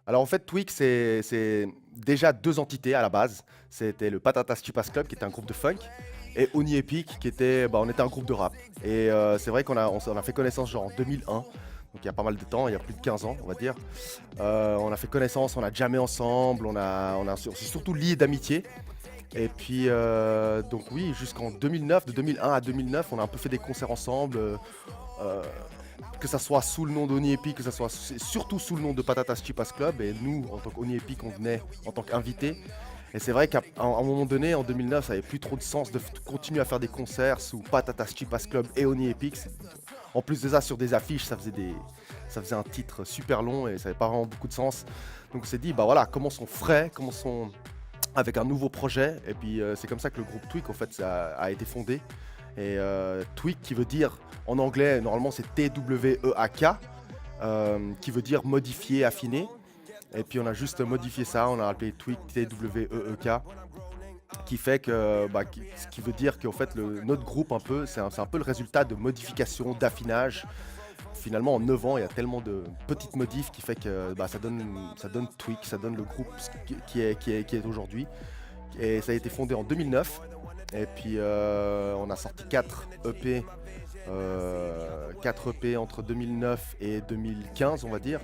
Alors en fait, Twig, c'est déjà 2 entités à la base. C'était le Patatas Chipas Club qui était un groupe de funk et Oni Epic qui était, on était un groupe de rap. Et c'est vrai qu'on a fait connaissance genre en 2001, donc il y a pas mal de temps, il y a plus de 15 ans, on va dire. On a fait connaissance, on a jammé ensemble, on s'est surtout liés d'amitié. Et puis donc oui, jusqu'en 2009, de 2001 à 2009, on a un peu fait des concerts ensemble. Euh, que ça soit sous le nom d'Oni Epic, que ça soit surtout sous le nom de Patatas Chipas Club. Et nous, en tant qu'Oni Epic, on venait en tant qu'invité. Et c'est vrai qu'à un moment donné, en 2009, ça n'avait plus trop de sens de continuer à faire des concerts sous Patatas Chipas Club et Oni Epic. En plus de ça, sur des affiches, ça faisait un titre super long et ça n'avait pas vraiment beaucoup de sens. Donc on s'est dit, bah voilà, commençons frais, commençons avec un nouveau projet. Et puis c'est comme ça que le groupe Tweak, en fait, ça a été fondé. Et tweak qui veut dire, en anglais, normalement c'est T-W-E-A-K, qui veut dire modifier, affiner. Et puis on a juste modifié ça, on a appelé tweak T-W-E-E-K, qui fait que, ce qui veut dire qu'en fait notre groupe un peu, c'est un peu le résultat de modification, d'affinage. Finalement en 9 ans, il y a tellement de petites modifs qui fait que ça donne tweak, ça donne le groupe qui est aujourd'hui. Et ça a été fondé en 2009. Et puis on a sorti 4 EP, 4 EP entre 2009 et 2015, on va dire.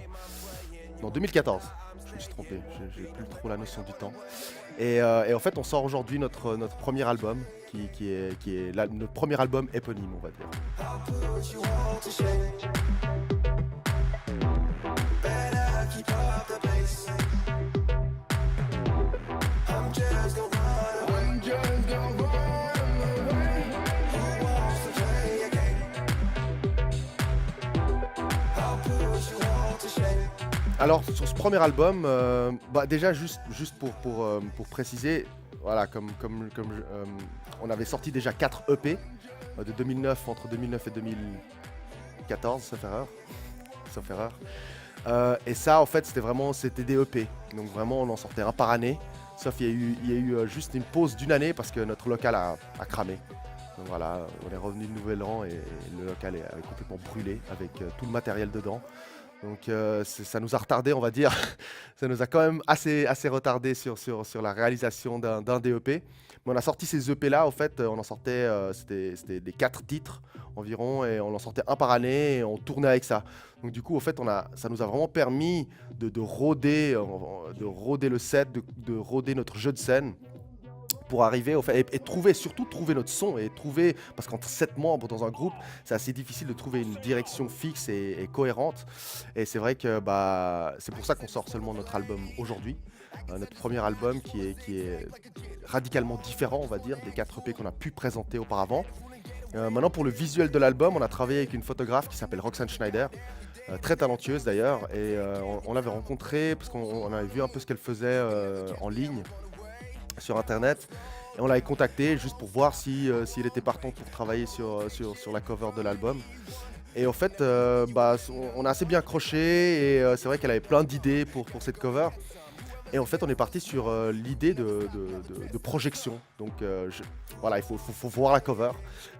Non, 2014, je me suis trompé, j'ai plus trop la notion du temps. Et en fait, on sort aujourd'hui notre premier album, qui est notre premier album éponyme, on va dire. Alors sur ce premier album, déjà juste pour préciser, voilà, on avait sorti déjà 4 EP de 2009, entre 2009 et 2014, sauf erreur. Et ça, en fait, c'était des EP, donc vraiment on en sortait un par année. Sauf il y a eu juste une pause d'1 année parce que notre local a cramé. Donc voilà, on est revenu de Nouvel An et le local est complètement brûlé avec tout le matériel dedans. Donc ça nous a retardé, on va dire. Ça nous a quand même assez retardé sur la réalisation d'un des EP. Mais on a sorti ces EP là, en fait, on en sortait, c'était des 4 titres environ, et on en sortait un par année et on tournait avec ça. Donc du coup, en fait, ça nous a vraiment permis de roder le set, de roder notre jeu de scène pour arriver au fait, surtout trouver notre son et trouver, parce qu'entre 7 membres dans un groupe, c'est assez difficile de trouver une direction fixe et cohérente. Et c'est vrai que c'est pour ça qu'on sort seulement notre album aujourd'hui. Notre premier album qui est radicalement différent, on va dire, des 4 EP qu'on a pu présenter auparavant. Maintenant, pour le visuel de l'album, on a travaillé avec une photographe qui s'appelle Roxane Schneider, très talentueuse d'ailleurs, et on l'avait rencontrée parce qu'on avait vu un peu ce qu'elle faisait en ligne sur internet, et on l'avait contacté juste pour voir s'il était partant pour travailler sur la cover de l'album. Et en fait, on a assez bien accroché, et c'est vrai qu'elle avait plein d'idées pour cette cover. Et en fait, on est parti sur l'idée de projection. Donc voilà, il faut voir la cover.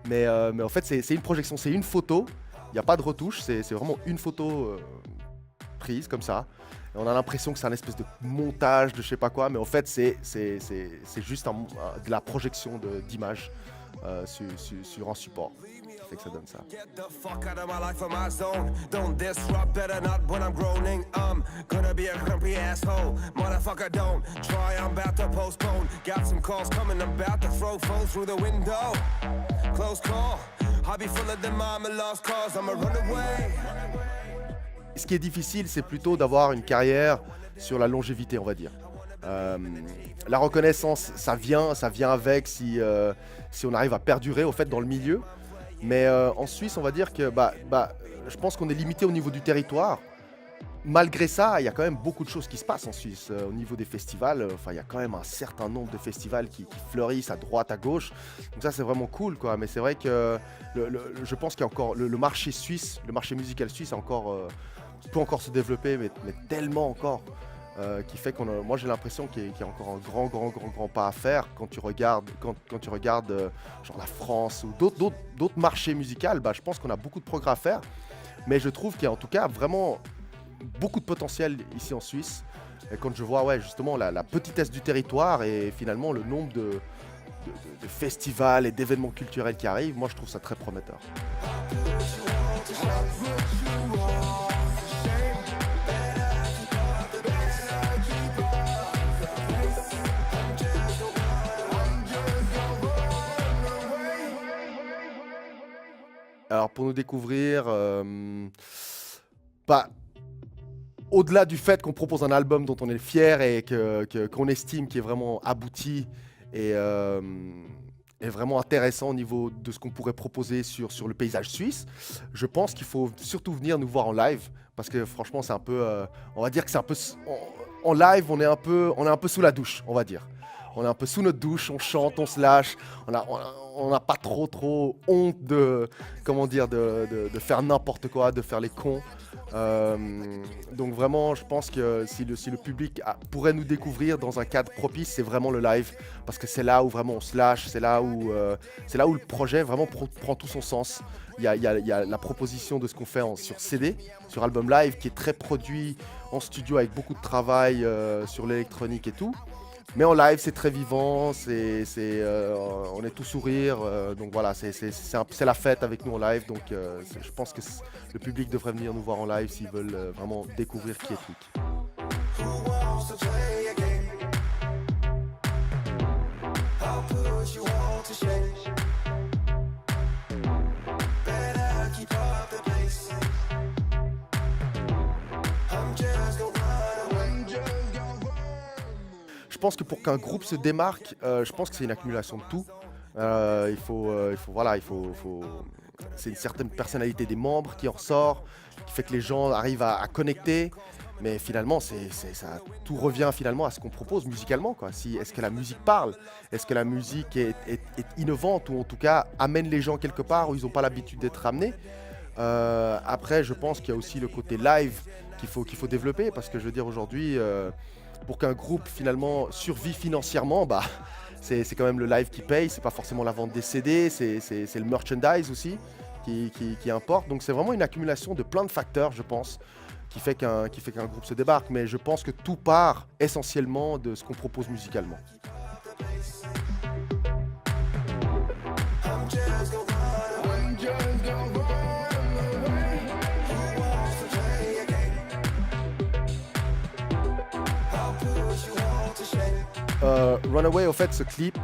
Mais en fait, c'est une projection, c'est une photo. Il n'y a pas de retouche, c'est vraiment une photo prise comme ça. Et on a l'impression que c'est un espèce de montage de je sais pas quoi, mais en fait, c'est juste de la projection d'images sur un support. Qui fait que ça donne ça. Get the fuck out of my life, of my zone. Don't disrupt, better not when I'm groaning. I'm gonna be a grumpy asshole. Motherfucker, don't try, I'm about to postpone. Got some calls coming, I'm about to throw phones through the window. Close call, I'll be fuller than mama lost cause, I'ma run away. Ce qui est difficile, c'est plutôt d'avoir une carrière sur la longévité, on va dire. La reconnaissance, ça vient avec si on arrive à perdurer au fait dans le milieu. Mais en Suisse, on va dire que je pense qu'on est limité au niveau du territoire. Malgré ça, il y a quand même beaucoup de choses qui se passent en Suisse. Au niveau des festivals, il y a quand même un certain nombre de festivals qui fleurissent à droite, à gauche. Donc ça, c'est vraiment cool, quoi. Mais c'est vrai que je pense qu'il y a encore le marché suisse, le marché musical suisse peut encore se développer, mais tellement encore. Qui fait moi j'ai l'impression qu'il y a encore un grand pas à faire quand tu regardes, genre la France ou d'autres marchés musicaux. Je pense qu'on a beaucoup de progrès à faire, mais je trouve qu'il y a en tout cas vraiment beaucoup de potentiel ici en Suisse. Et quand je vois justement la petitesse du territoire et finalement le nombre de festivals et d'événements culturels qui arrivent, moi je trouve ça très prometteur. Alors pour nous découvrir, au-delà du fait qu'on propose un album dont on est fier et qu'on estime qui est vraiment abouti et vraiment intéressant au niveau de ce qu'on pourrait proposer sur le paysage suisse, je pense qu'il faut surtout venir nous voir en live parce que franchement c'est un peu, on va dire que c'est un peu, en live on est un peu sous la douche, on va dire. On est un peu sous notre douche, on chante, on se lâche, on n'a pas trop honte de faire n'importe quoi, de faire les cons. Donc vraiment, je pense que si le public pourrait nous découvrir dans un cadre propice, c'est vraiment le live, parce que c'est là où vraiment on se lâche, c'est là où le projet vraiment prend tout son sens. Il y a la proposition de ce qu'on fait sur CD, sur album live, qui est très produit en studio avec beaucoup de travail sur l'électronique et tout. Mais en live, c'est très vivant, on est tout sourire, donc voilà, c'est la fête avec nous en live, donc je pense que le public devrait venir nous voir en live s'ils veulent vraiment découvrir qui est Tweek. Je pense que pour qu'un groupe se démarque, je pense que c'est une accumulation de tout. C'est une certaine personnalité des membres qui en ressort, qui fait que les gens arrivent à connecter. Mais finalement, tout revient finalement à ce qu'on propose musicalement, quoi. Est-ce que la musique parle? Est-ce que la musique est innovante ou en tout cas amène les gens quelque part où ils n'ont pas l'habitude d'être amenés? Après, je pense qu'il y a aussi le côté live qu'il faut développer parce que je veux dire aujourd'hui, pour qu'un groupe finalement survive financièrement, c'est quand même le live qui paye, c'est pas forcément la vente des CD, c'est le merchandise aussi qui importe. Donc c'est vraiment une accumulation de plein de facteurs, je pense, qui fait qu'un groupe se débarque. Mais je pense que tout part essentiellement de ce qu'on propose musicalement. Runaway, au fait, ce clip,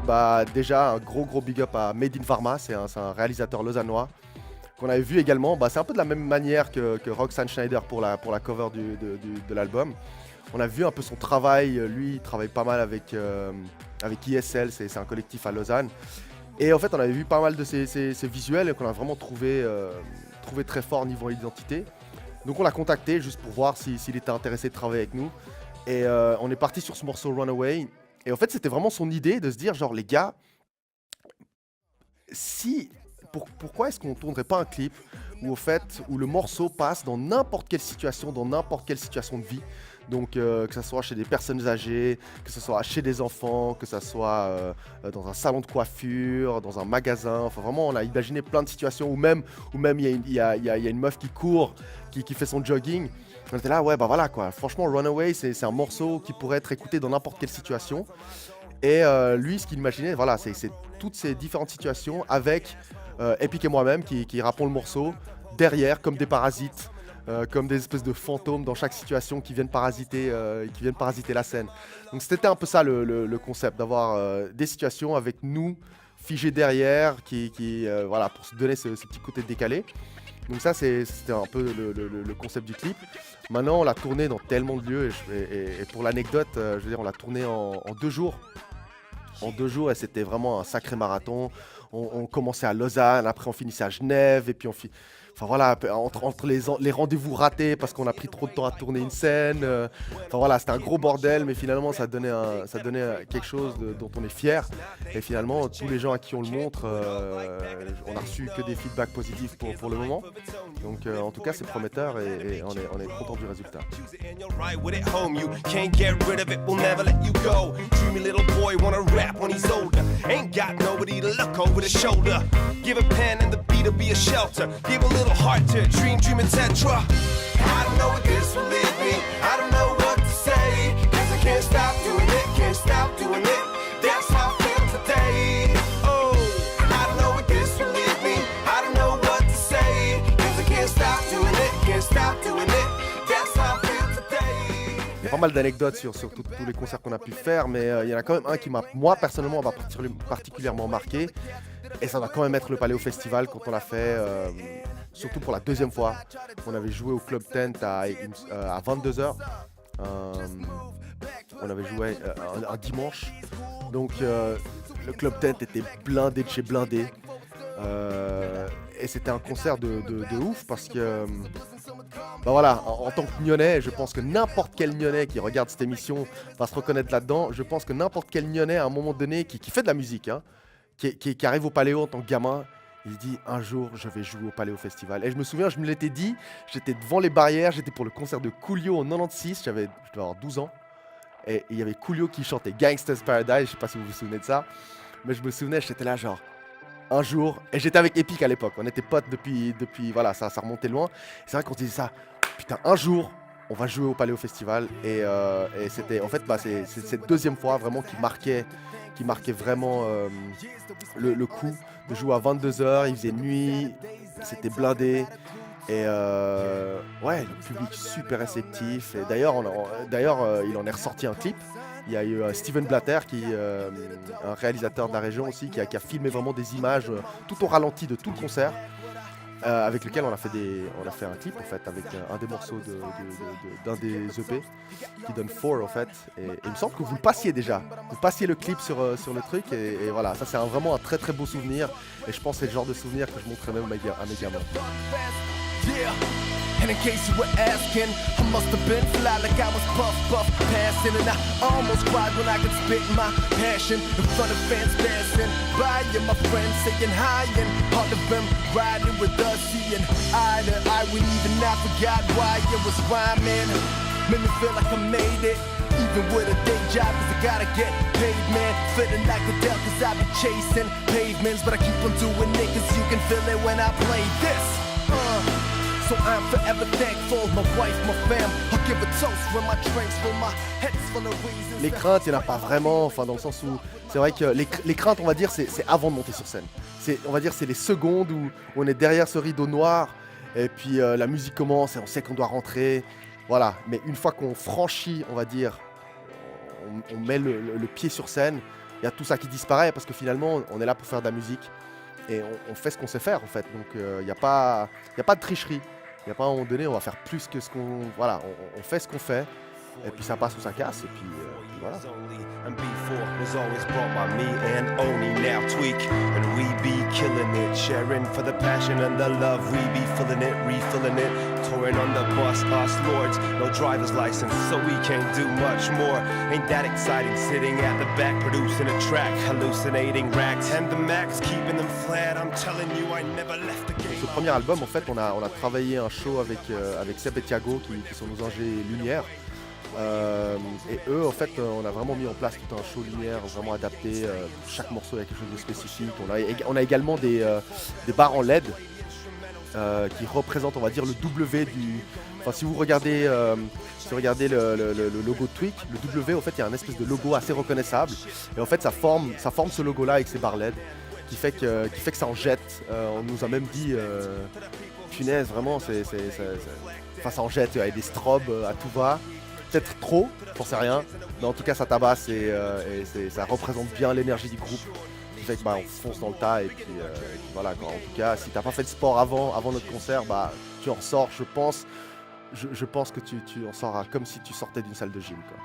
déjà un gros big up à Made in Pharma, c'est un réalisateur lausannois qu'on avait vu également. C'est un peu de la même manière que Roxanne Schneider pour la cover de l'album. On a vu un peu son travail, lui il travaille pas mal avec ISL, c'est un collectif à Lausanne. Et en fait on avait vu pas mal de ses visuels et qu'on a vraiment trouvé très fort niveau identité. Donc on l'a contacté juste pour voir s'il était intéressé de travailler avec nous. Et on est parti sur ce morceau Runaway. Et en fait, c'était vraiment son idée de se dire, genre, les gars, pourquoi est-ce qu'on ne tournerait pas un clip où le morceau passe dans n'importe quelle situation de vie. Donc que ce soit chez des personnes âgées, que ce soit chez des enfants, que ce soit dans un salon de coiffure, dans un magasin. Enfin vraiment, on a imaginé plein de situations où même il y a une meuf qui court, qui fait son jogging. On était là, voilà quoi. Franchement, Runaway, c'est un morceau qui pourrait être écouté dans n'importe quelle situation. Et lui, ce qu'il imaginait, voilà, c'est toutes ces différentes situations avec Epic et moi-même qui rappons le morceau derrière comme des parasites. Comme des espèces de fantômes dans chaque situation qui viennent parasiter la scène. Donc c'était un peu ça le concept, d'avoir des situations avec nous figés derrière, voilà, pour se donner ce petit côté décalé. Donc ça c'était un peu le concept du clip. Maintenant on l'a tourné dans tellement de lieux et pour l'anecdote, je veux dire, on l'a tourné en 2 jours. En 2 jours et c'était vraiment un sacré marathon. On commençait à Lausanne, après on finissait à Genève et puis enfin voilà, entre les rendez-vous ratés parce qu'on a pris trop de temps à tourner une scène. Enfin voilà, c'était un gros bordel, mais finalement ça donnait quelque chose dont on est fier. Et finalement, tous les gens à qui on le montre, on a reçu que des feedbacks positifs pour le moment. Donc en tout cas, c'est prometteur et on est content du résultat. Heart to dream, etc. I don't know what this will lead y a pas mal d'anecdotes sur tous les concerts qu'on a pu faire, mais il y en a quand même un qui m'a, moi personnellement, m'a particulièrement marqué. Et ça va quand même être le Paléo Festival quand on l'a fait, surtout pour la deuxième fois. On avait joué au Club Tent à 22h. On avait joué un dimanche. Donc le Club Tent était blindé de chez blindé. Et c'était un concert de ouf parce que, bah voilà, en tant que Nyonnais, je pense que n'importe quel Nyonnais qui regarde cette émission va se reconnaître là-dedans. Je pense que n'importe quel Nyonnais à un moment donné qui fait de la musique, hein, qui arrive au Paléo en tant que gamin, il dit un jour je vais jouer au Paléo Festival. Et je me souviens, je me l'étais dit, j'étais devant les barrières, j'étais pour le concert de Coolio en 96, je devais avoir 12 ans. Et il y avait Coolio qui chantait Gangsta's Paradise, je sais pas si vous vous souvenez de ça. Mais je me souvenais, j'étais là genre, un jour, et j'étais avec Epic à l'époque, on était potes depuis voilà, ça remontait loin. C'est vrai qu'on se disait ça, putain, un jour, on va jouer au Paléo Festival. Et c'était, en fait, bah, c'est cette deuxième fois vraiment qui marquait vraiment le coup de jouer à 22h, il faisait nuit, c'était blindé. Et ouais, le public super réceptif. Et d'ailleurs, il en est ressorti un clip. Il y a eu Steven Blatter, un réalisateur de la région aussi, qui a filmé vraiment des images tout au ralenti de tout le concert, avec lequel on a fait un clip en fait, avec un des morceaux d'un des EP qui donne 4 en fait. Et il me semble que vous le passiez déjà. Vous passiez le clip sur le truc et voilà, ça c'est vraiment un très très beau souvenir. Et je pense que c'est le genre de souvenir que je montrerai même à mes gamins. Yeah, and in case you were asking, I must have been fly like I was puff passing. And I almost cried when I could spit my passion in front of fans dancing by. And my friends saying hi, and all of them riding with us, seeing eye to eye. We even I forgot why it was rhyming. Made me feel like I made it, even with a day job, cause I gotta get paid, man. Feeling like Adele, cause I be chasing pavements, but I keep on doing it, cause you can feel it when I play this. So I'm forever thankful, my wife, my fam. I'll give a toast when my drinks full, my head's full of reasons. Les craintes, il n'y en a pas vraiment, enfin dans le sens où c'est vrai que les craintes, on va dire, c'est avant de monter sur scène. On va dire, c'est les secondes où on est derrière ce rideau noir et puis la musique commence et on sait qu'on doit rentrer. Voilà, mais une fois qu'on franchit, on va dire, on met le pied sur scène, il y a tout ça qui disparaît parce que finalement, on est là pour faire de la musique et on fait ce qu'on sait faire en fait. Donc il n'y a pas de tricherie. Il n'y a pas à un moment donné, on va faire plus que ce qu'on... Voilà, on fait ce qu'on fait, et puis ça passe ou ça casse, et puis voilà. And B4 was always brought by me and Oni, now Tweak. And we be killing it, sharing for the passion and the love. We be filling it, refilling it, touring on the bus, us lords. No driver's license, so we can't do much more. Ain't that exciting, sitting at the back, producing a track, hallucinating racks. And the max, keeping them flat, I'm telling you, I never left the game. Ce premier album, en fait, on a travaillé un show avec Seb et Thiago, qui sont nos ingés lumière. Et eux, en fait, on a vraiment mis en place tout un show lumière vraiment adapté. Chaque morceau a quelque chose de spécifique. On a également des barres en LED qui représentent, on va dire, le W du... Enfin, si vous regardez, le logo de Tweak, le W, en fait, il y a un espèce de logo assez reconnaissable. Et en fait, ça forme ce logo-là avec ces barres LED qui fait que ça en jette. On nous a même dit, punaise, vraiment, enfin, ça en jette. Il y a des strobes à tout va. Peut-être trop, j'en sais rien, mais en tout cas ça tabasse et ça représente bien l'énergie du groupe, qui fait que on fonce dans le tas et puis voilà quoi. En tout cas, si t'as pas fait de sport avant notre concert, tu en sors, je pense que tu en sors comme si tu sortais d'une salle de gym quoi.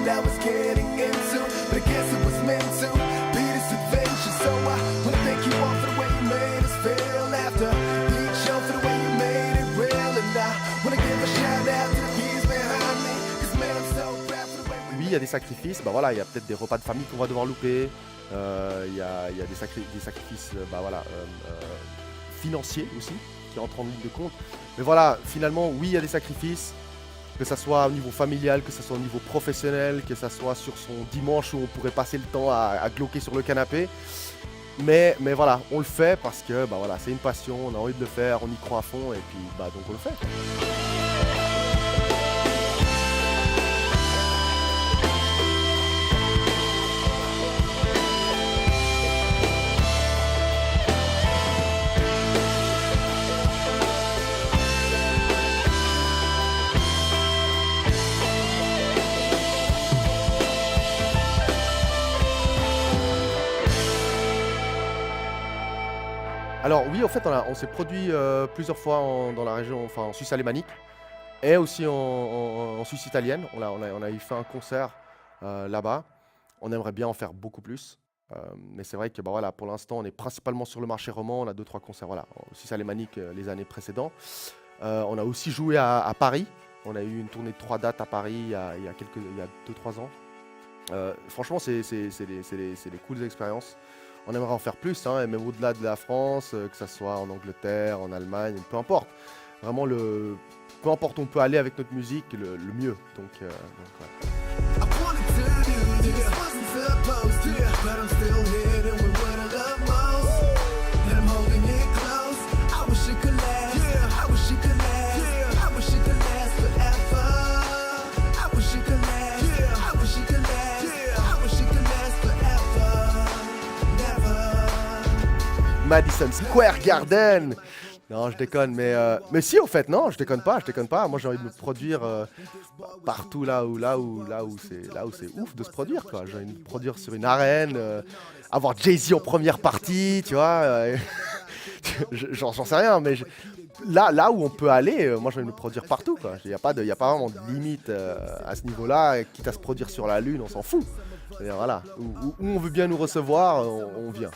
I was getting into, but I guess it was meant to be this adventure. So I wanna thank you all for the way you made us feel after each show, for the way you made it real. And I wanna give a shout out to the years behind me, 'cause man I'm so proud for the way we... Oui, il y a des sacrifices, voilà, il y a peut-être des repas de famille qu'on va devoir louper, il y a des sacrifices financiers aussi qui entrent en ligne de compte. Mais voilà, finalement, oui, il y a des sacrifices. Que ça soit au niveau familial, que ça soit au niveau professionnel, que ça soit sur son dimanche où on pourrait passer le temps à glauquer sur le canapé. Mais voilà, on le fait parce que bah voilà, c'est une passion, on a envie de le faire, on y croit à fond et puis bah donc on le fait. Alors oui, en fait, on s'est produit plusieurs fois dans la région, enfin en Suisse alémanique et aussi en Suisse italienne. On a eu fait un concert là-bas. On aimerait bien en faire beaucoup plus. Mais c'est vrai que bah, voilà, pour l'instant, on est principalement sur le marché roman. On a 2-3 concerts voilà, en Suisse alémanique les années précédentes. On a aussi joué à Paris. On a eu une tournée de 3 dates à Paris il y a 2-3 ans. Franchement, c'est des cool expériences. On aimerait en faire plus, hein, et même au-delà de la France, que ce soit en Angleterre, en Allemagne, peu importe. Vraiment, peu importe où on peut aller avec notre musique, le mieux. Donc ouais. I wanted to do this, wasn't supposed to, but I'm still here doing what I love most. And I'm holding it close. I wish it could last. I wish it could last. I wish it could last forever. I wish it could last. I wish it could last. I wish it could last forever. Never. Madison Square Garden. Non, je déconne, mais si, au fait, non, je déconne pas. Moi, j'ai envie de me produire partout là où c'est ouf de se produire, quoi. J'ai envie de me produire sur une arène, avoir Jay-Z en première partie, tu vois. J'en sais rien, mais là où on peut aller, moi, j'ai envie de me produire partout, quoi. Il y a pas vraiment de limite à ce niveau-là. Quitte à se produire sur la Lune, on s'en fout. Et voilà, où on veut bien nous recevoir, on vient.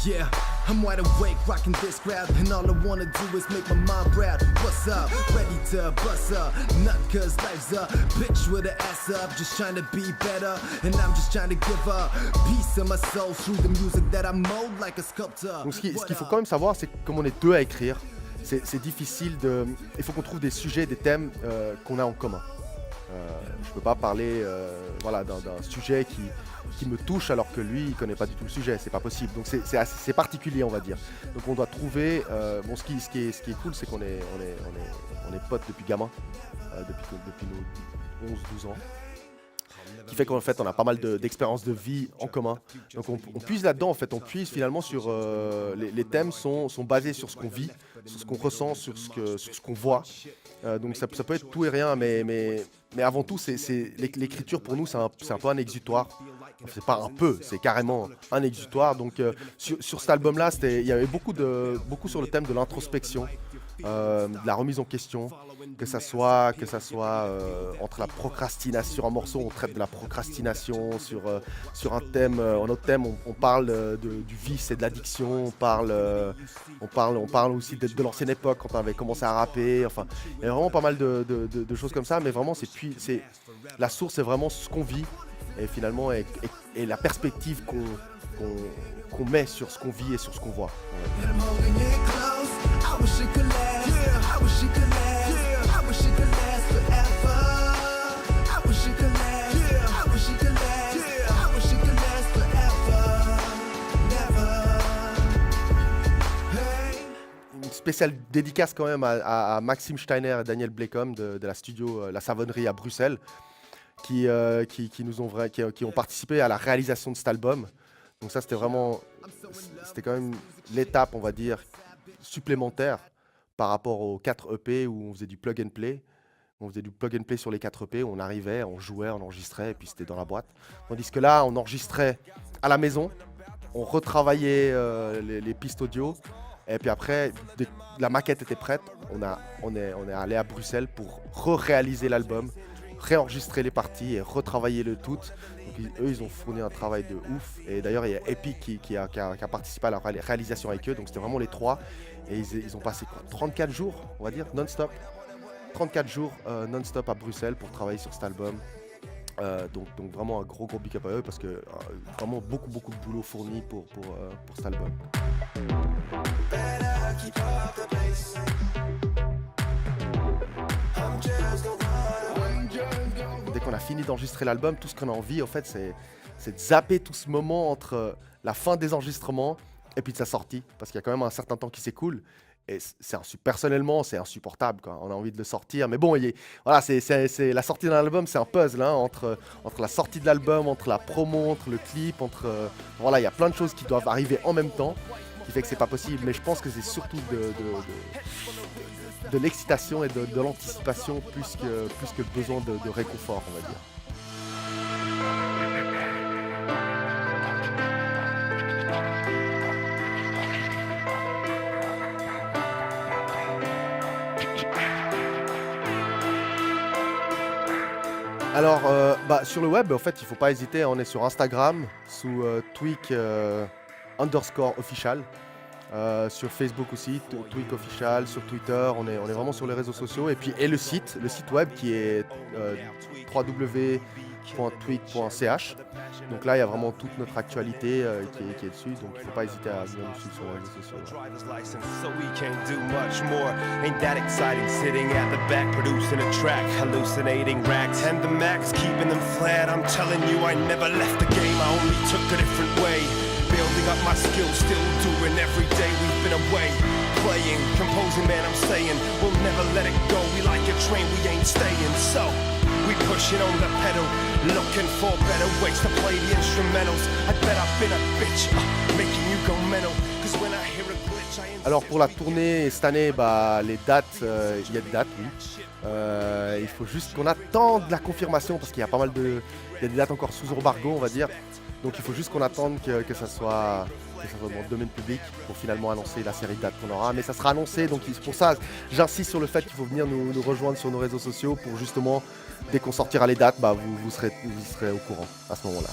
Yeah, I'm wide awake, rocking this crowd, and all I wanna do is make my mind proud. What's up? Ready to bust up, nut cause life's a bitch with an ass up, just trying to be better, and I'm just trying to give a piece of my soul through the music that I mold like a sculptor. Donc ce qu'il faut quand même savoir, c'est que comme on est deux à écrire, c'est difficile de... Il faut qu'on trouve des sujets, des thèmes qu'on a en commun. Je peux pas parler voilà, d'un sujet qui me touche alors que lui il connaît pas du tout le sujet, c'est pas possible. Donc c'est particulier, on va dire. Donc on doit trouver bon, ce qui est cool, c'est qu'on est potes depuis gamin, depuis nos 11-12 ans. Qui fait qu'en fait on a pas mal d'expériences de vie en commun. Donc on puise là-dedans, en fait, on puise finalement sur les thèmes sont basés sur ce qu'on vit, sur ce qu'on ressent, sur ce qu'on voit. Donc ça peut être tout et rien, mais avant tout, l'écriture pour nous, c'est un peu un exutoire. C'est pas un peu, c'est carrément un exutoire. Donc sur cet album-là, il y avait beaucoup sur le thème de l'introspection, de la remise en question, que ça soit entre la procrastination, un morceau on traite de la procrastination, sur un thème, un autre thème on parle du vice et de l'addiction, on parle aussi de l'ancienne époque quand on avait commencé à rapper, enfin il y a vraiment pas mal de choses comme ça, mais vraiment la source c'est vraiment ce qu'on vit et finalement et la perspective qu'on met sur ce qu'on vit et sur ce qu'on voit. Ouais. Une spéciale dédicace quand même à Maxime Steiner et Daniel Blecom de la studio La Savonnerie à Bruxelles qui ont participé à la réalisation de cet album. Donc ça c'était quand même l'étape, on va dire, supplémentaire par rapport aux 4 EP où on faisait du plug and play. On faisait du plug and play sur les 4 EP, on arrivait, on jouait, on enregistrait et puis c'était dans la boîte. Tandis que là, on enregistrait à la maison, on retravaillait les pistes audio et puis après, la maquette était prête, on est allé à Bruxelles pour réaliser l'album, réenregistrer les parties et retravailler le tout. Donc, eux, ils ont fourni un travail de ouf. Et d'ailleurs, il y a Epic qui a participé à la réalisation avec eux. Donc, c'était vraiment les 3. Et ils ont passé 34 jours, on va dire, non-stop. 34 jours non-stop à Bruxelles pour travailler sur cet album. Donc vraiment un gros big up à eux parce que vraiment beaucoup de boulot fourni pour cet album. Dès qu'on a fini d'enregistrer l'album, tout ce qu'on a envie, en fait, c'est c'est de zapper tout ce moment entre la fin des enregistrements et puis de sa sortie, parce qu'il y a quand même un certain temps qui s'écoule. Et personnellement, c'est insupportable, quoi. On a envie de le sortir, mais bon, voilà, la sortie d'un album, c'est un puzzle, hein, entre la sortie de l'album, entre la promo, entre le clip, voilà, il y a plein de choses qui doivent arriver en même temps, qui fait que c'est pas possible. Mais je pense que c'est surtout de l'excitation et de l'anticipation plus que le besoin de réconfort, on va dire. Alors, sur le web, en fait, il faut pas hésiter. On est sur Instagram sous tweak_official. Sur Facebook aussi, Tweak Official. Sur Twitter, on est vraiment sur les réseaux sociaux. Et le site web qui est www.tweak.ch. Donc là, il y a vraiment toute notre actualité qui est dessus. Donc il ne faut pas hésiter à venir nous suivre sur les réseaux sociaux. So we can't do much more. Ain't that exciting? Sitting at the back, producing a track, hallucinating rags, and the max, keeping them flat. I'm telling you, I never left the game. I only took a different way. Building up my skills, still doing every day. We've been away, playing, composing. Man, I'm saying we'll never let it go. We like a train, we ain't staying. So we pushing on the pedal, looking for better ways to play the instrumentals. I bet I've been a bitch, making you go mental. Cause when I hear a glitch, I Alors pour la tournée cette année, les dates, il y a des dates, oui. Il faut juste qu'on attende la confirmation parce qu'il y a pas mal il y a des dates encore sous embargo, on va dire. Donc il faut juste qu'on attende que ça soit dans le domaine public pour finalement annoncer la série de dates qu'on aura. Mais ça sera annoncé, donc pour ça j'insiste sur le fait qu'il faut venir nous rejoindre sur nos réseaux sociaux pour justement, dès qu'on sortira les dates, vous serez au courant à ce moment-là.